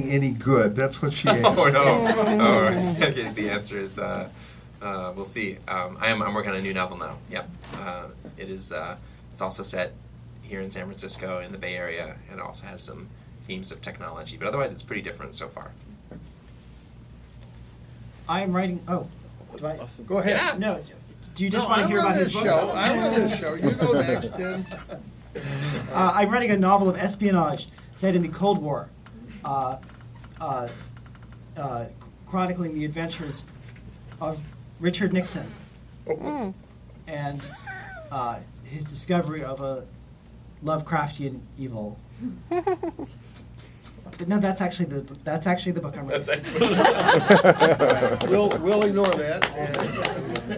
any good? That's what she asked. Oh no! Oh, I guess the answer is we'll see. I'm working on a new novel now. Yep. It is. It's also set here in San Francisco in the Bay Area, and also has some themes of technology. But otherwise, it's pretty different so far. I'm writing. Oh, do I? Awesome. Go ahead. Yeah. No. Do you just want to hear about his book? I'm on this show. You go next, Ken. I'm writing a novel of espionage set in the Cold War, chronicling the adventures of Richard Nixon and his discovery of a Lovecraftian evil. No, that's actually the book I'm writing. We'll ignore that. And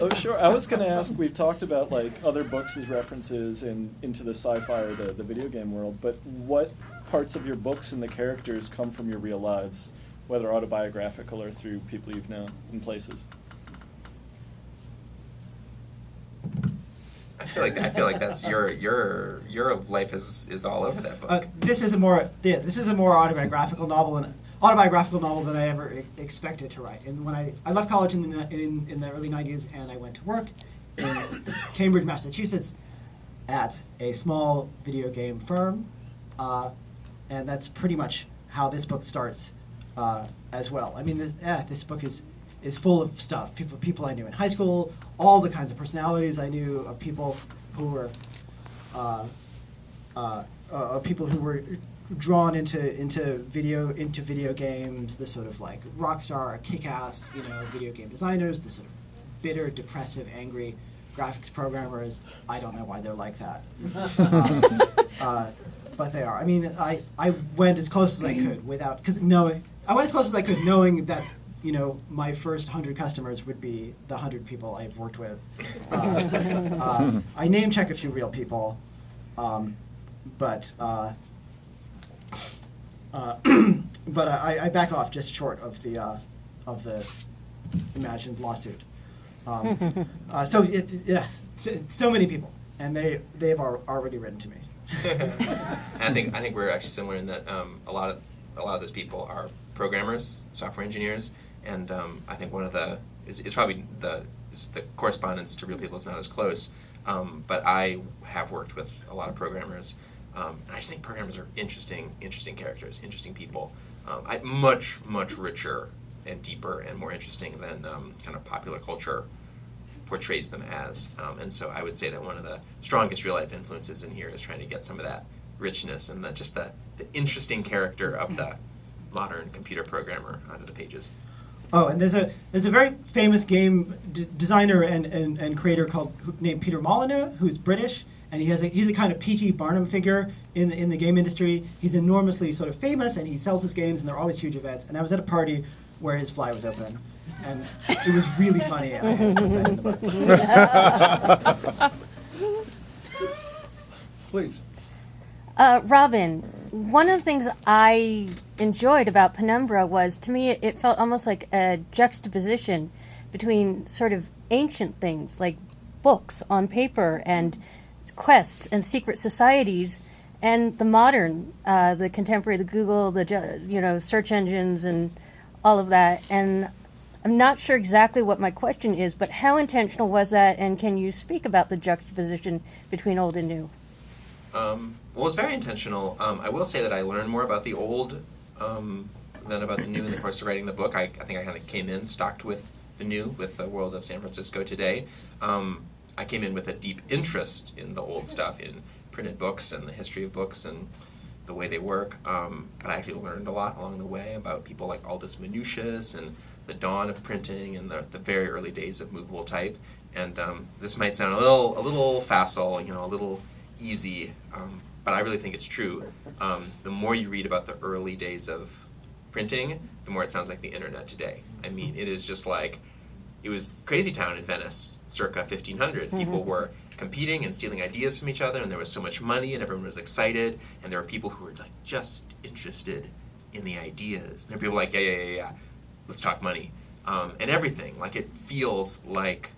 Oh, sure. I was going to ask, we've talked about like other books as references into the sci-fi or the video game world, but what parts of your books and the characters come from your real lives, whether autobiographical or through people you've known in places? I feel like that's your life is all over that book. This is a more autobiographical novel than I ever expected to write. And when I left college in the early '90s, and I went to work in Cambridge, Massachusetts, at a small video game firm, and that's pretty much how this book starts as well. I mean, this book is full of stuff. People I knew in high school, all the kinds of personalities I knew of people who were drawn into video games. The sort of like rock star, kick-ass, video game designers. The sort of bitter, depressive, angry graphics programmers. I don't know why they're like that, but they are. I mean, I went as close as I could knowing that. My first 100 customers would be the 100 people I've worked with. I name check a few real people, but I back off just short of the imagined lawsuit. So many people, and they've already written to me. I think we're actually similar in that a lot of those people are programmers, software engineers. And I think one of it's probably the correspondence to real people is not as close, but I have worked with a lot of programmers, and I just think programmers are interesting characters, interesting people, much richer and deeper and more interesting than kind of popular culture portrays them as. And so I would say that one of the strongest real life influences in here is trying to get some of that richness and the interesting character of the modern computer programmer onto the pages. Oh, and there's a very famous game designer and creator named Peter Molyneux, who's British, and he's a kind of P.T. Barnum figure in the game industry. He's enormously sort of famous, and he sells his games, and they're always huge events. And I was at a party where his fly was open, and it was really funny. I had to put that in the book. please. Robin, one of the things I enjoyed about Penumbra was, to me, it felt almost like a juxtaposition between sort of ancient things, like books on paper and quests and secret societies, and the modern, the contemporary, the Google, the search engines and all of that. And I'm not sure exactly what my question is, but how intentional was that, and can you speak about the juxtaposition between old and new? Well, it's very intentional. I will say that I learned more about the old than about the new in the course of writing the book. I think I kind of came in stocked with the new, with the world of San Francisco today. I came in with a deep interest in the old stuff, in printed books and the history of books and the way they work. But I actually learned a lot along the way about people like Aldous Manutius and the dawn of printing and the very early days of movable type. And this might sound a little facile, a little easy, but I really think it's true. The more you read about the early days of printing, the more it sounds like the internet today. I mean, it is just like, it was crazy town in Venice, circa 1500. People were competing and stealing ideas from each other, and there was so much money, and everyone was excited, and there were people who were like just interested in the ideas. And there were people like, yeah, let's talk money. And everything, like it feels like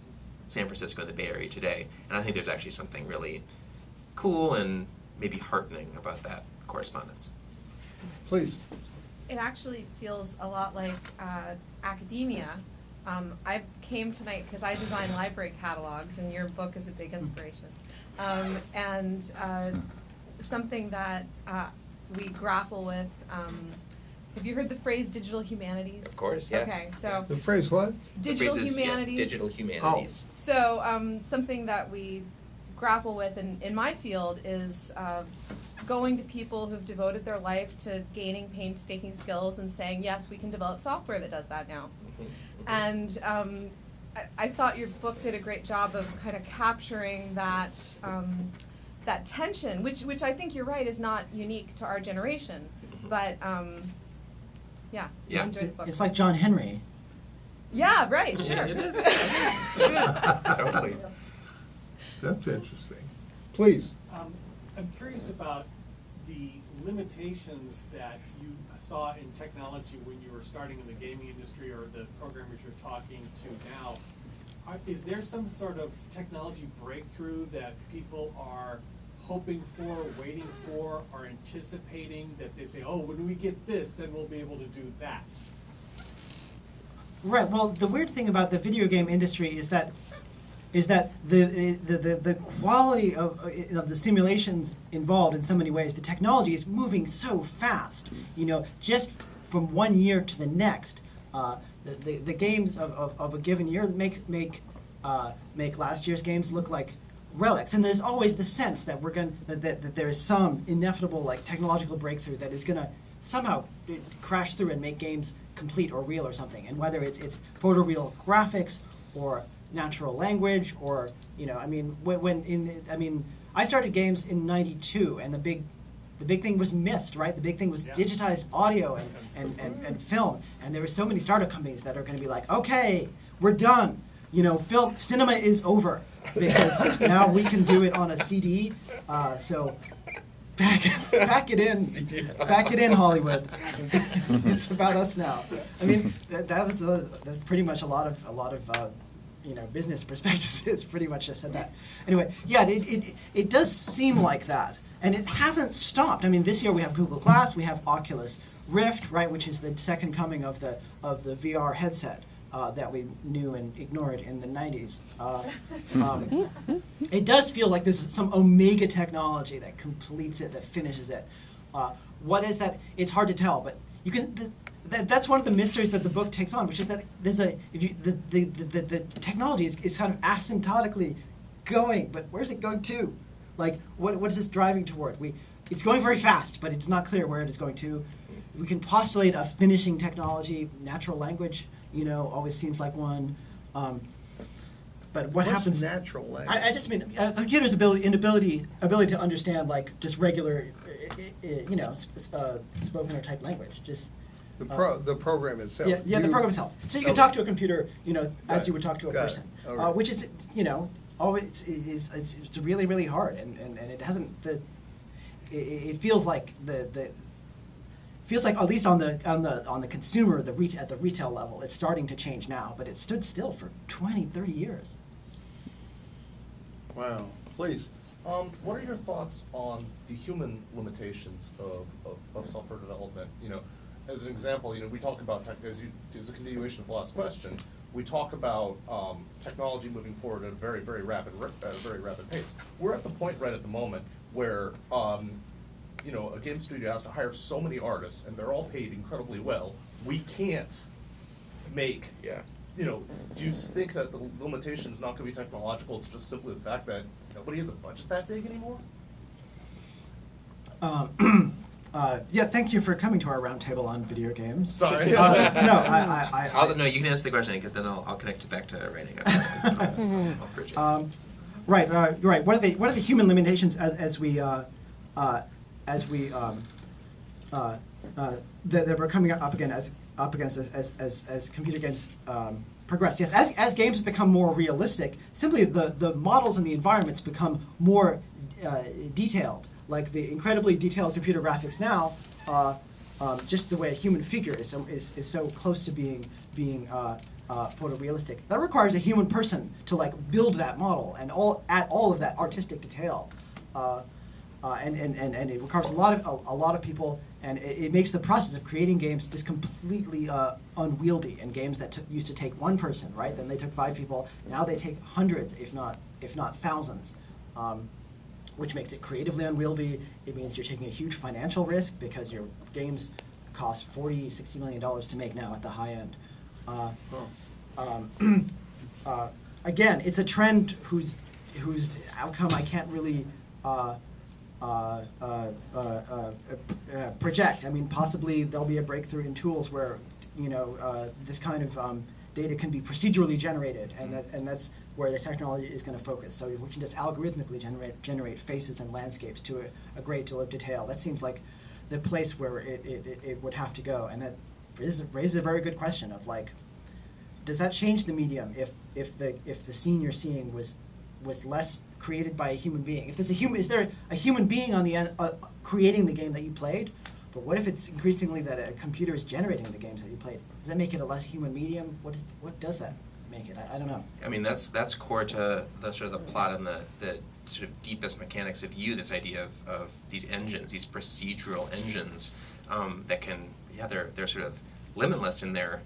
San Francisco and the Bay Area today. And I think there's actually something really cool and maybe heartening about that correspondence. Please. It actually feels a lot like academia. I came tonight because I design library catalogs, and your book is a big inspiration. And something that we grapple with. Have you heard the phrase digital humanities? Of course, yeah. Okay, so The phrase what? digital The phrase is, yeah, humanities. digital humanities. So something that we grapple with in my field is going to people who've devoted their life to gaining painstaking skills and saying, yes, we can develop software that does that now. And I thought your book did a great job of kind of capturing that that tension, which I think you're right is not unique to our generation, but yeah, Yeah. I enjoyed the book. It's like John Henry. Yeah, right, sure. It is. It is. Totally. That's interesting. Please. I'm curious about the limitations that you saw in technology when you were starting in the gaming industry, or the programmers you're talking to now. Is there some sort of technology breakthrough that people are hoping for, waiting for, or anticipating, that they say, oh, when we get this, then we'll be able to do that? Right. Well, the weird thing about the video game industry is that the quality of the simulations involved in so many ways, the technology is moving so fast. You know, just from one year to the next, the games of a given year make last year's games look like relics. And there's always the sense that that there is some inevitable like technological breakthrough that is gonna somehow crash through and make games complete or real or something. And whether it's photoreal graphics or natural language, or I mean, I started games in '92, and the big thing was Myst, right? The big thing was digitized audio and film, and there were so many startup companies that are going to be like, okay, we're done. Cinema is over because now we can do it on a CD. So back it in, Hollywood. It's about us now. I mean, that was pretty much a lot of business prospectuses pretty much just said that. Anyway, yeah, it does seem like that, and it hasn't stopped. I mean, this year we have Google Glass, we have Oculus Rift, right, which is the second coming of the VR headset that we knew and ignored in the 90s. It does feel like there's some omega technology that completes it, that finishes it. What is that? It's hard to tell, but you can. That's one of the mysteries that the book takes on, which is that the technology is kind of asymptotically going, but where's it going to? Like, what is this driving toward? It's going very fast, but it's not clear where it is going to. We can postulate a finishing technology. Natural language, always seems like one. But what happens? Natural language? I just mean a computer's ability to understand like just regular, spoken or typed language. Just The program itself. Yeah, the program itself. So you can talk to a computer, as you would talk to a person, which is, always it's really, really hard, and it hasn't it feels like feels like at least on the consumer, at the retail level, it's starting to change now, but it stood still for 20, 30 years. Wow. Please. What are your thoughts on the human limitations of software development? As an example, we talk about as a continuation of the last question. We talk about technology moving forward at a very, very rapid pace. We're at the point right at the moment where a game studio has to hire so many artists, and they're all paid incredibly well. We can't make. Yeah. Do you think that the limitation is not going to be technological? It's just simply the fact that nobody has a budget that big anymore. Yeah, thank you for coming to our roundtable on video games. Sorry. No, you can answer the question because then I'll connect it back to writing. I'll bridge it. Right. What are the human limitations that we're coming up against as computer games progress? Yes, as games become more realistic, simply the models and the environments become more detailed. Like the incredibly detailed computer graphics now, just the way a human figure is so close to being photorealistic. That requires a human person to like build that model and add all of that artistic detail. and it requires a lot of people, and it makes the process of creating games just completely unwieldy. And games that used to take one person, right? Then they took 5 people. Now they take hundreds, if not thousands, which makes it creatively unwieldy. It means you're taking a huge financial risk because your games cost $40-60 million to make now at the high end. Again, it's a trend whose outcome I can't really project. I mean, possibly there'll be a breakthrough in tools where this kind of data can be procedurally generated, and that's where the technology is going to focus. So we can just algorithmically generate faces and landscapes to a great deal of detail. That seems like the place where it would have to go, and that raises a very good question of like, does that change the medium if the scene you're seeing was less created by a human being? If there's is there a human being on the end creating the game that you played? But what if it's increasingly that a computer is generating the games that you played? Does that make it a less human medium? What does that make it? I don't know. I mean, that's core to the sort of the plot and the sort of deepest mechanics of you. This idea of these engines, these procedural engines that can, they're sort of limitless in their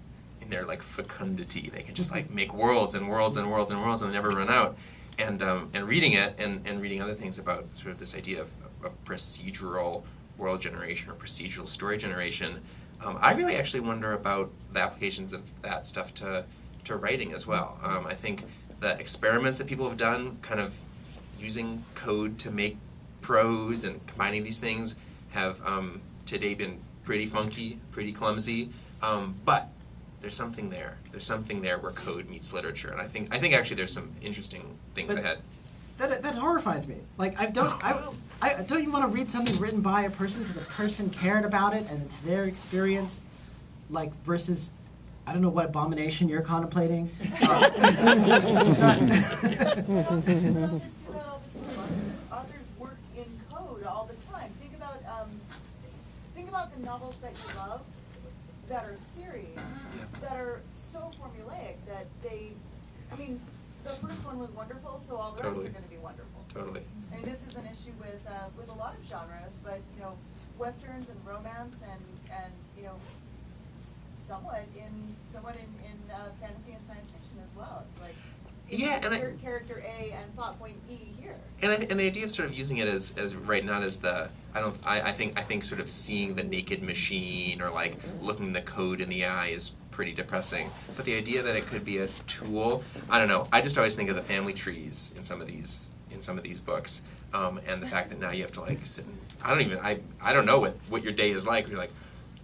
like fecundity. They can just like make worlds and worlds and worlds and worlds and never run out. And reading it and reading other things about sort of this idea of procedural world generation or procedural story generation, I really actually wonder about the applications of that stuff to writing as well. I think the experiments that people have done, kind of using code to make prose and combining these things, have today been pretty funky, pretty clumsy, but there's something there. There's something there where code meets literature, and I think actually there's some interesting things ahead. That horrifies me. Like don't you want to read something written by a person because a person cared about it and it's their experience, like versus I don't know what abomination you're contemplating. Authors work in code all the time. Think about the novels that you love that are series, that are so formulaic that the first one was wonderful, so all the rest are going to be wonderful. Totally. I mean, this is an issue with a lot of genres, but westerns and romance and somewhat in fantasy and science fiction as well. It's like insert character A and plot point E here. And the idea of sort of using it as right, not as the I think sort of seeing the naked machine or like looking the code in the eye is pretty depressing. But the idea that it could be a tool, I don't know. I just always think of the family trees in some of these books, and the fact that now you have to like sit. I don't know what your day is like. You're like,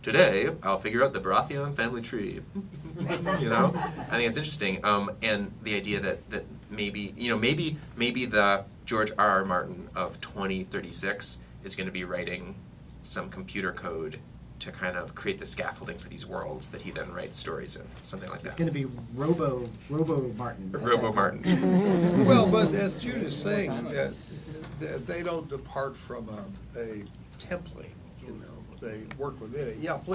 today I'll figure out the Baratheon family tree. I think it's interesting. And the idea that maybe the George R.R. Martin of 2036 is going to be writing some computer code to kind of create the scaffolding for these worlds that he then writes stories in, something like that. It's going to be Robo Martin. Robo Martin. Well, but as Jude is saying, they don't depart from a template, they work within it. Yeah, please.